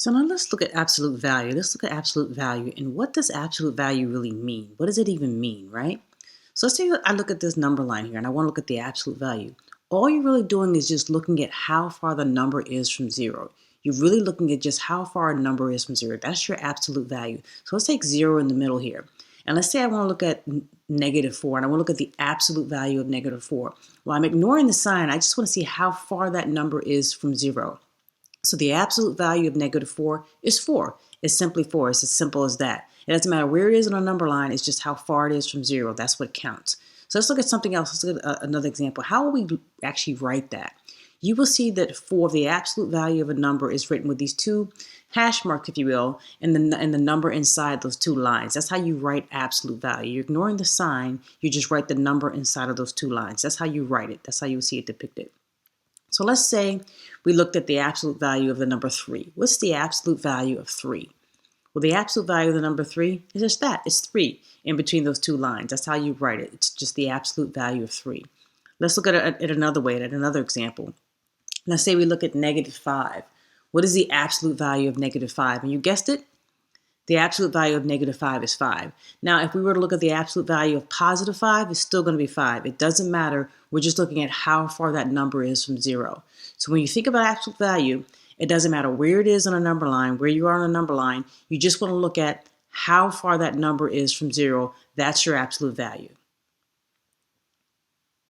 So now let's look at absolute value. Let's look at absolute value and what does absolute value really mean? What does it even mean, right? So let's say I look at this number line here and I want to look at the absolute value. All you're really doing is just looking at how far the number is from zero. You're really looking at just how far a number is from zero. That's your absolute value. So let's take zero in the middle here. And let's say I want to look at -4 and I want to look at the absolute value of -4. Well, I'm ignoring the sign. I just want to see how far that number is from zero. So the absolute value of -4 is 4. It's simply 4. It's as simple as that. It doesn't matter where it is on a number line. It's just how far it is from zero. That's what counts. So let's look at something else. Let's look at another example. How will we actually write that? You will see that for the absolute value of a number is written with these two hash marks, if you will, and the number inside those two lines. That's how you write absolute value. You're ignoring the sign. You just write the number inside of those two lines. That's how you write it. That's how you see it depicted. So let's say we looked at the absolute value of the number 3. What's the absolute value of 3? Well, the absolute value of the number 3 is just that. It's 3 in between those two lines. That's how you write it. It's just the absolute value of 3. Let's look at it another way, at another example. Let's say we look at -5. What is the absolute value of -5? And you guessed it, the absolute value of -5 is 5. Now, if we were to look at the absolute value of +5, it's still going to be 5. It doesn't matter. We're just looking at how far that number is from zero. So when you think about absolute value, it doesn't matter where it is on a number line, where you are on a number line. You just want to look at how far that number is from zero. That's your absolute value.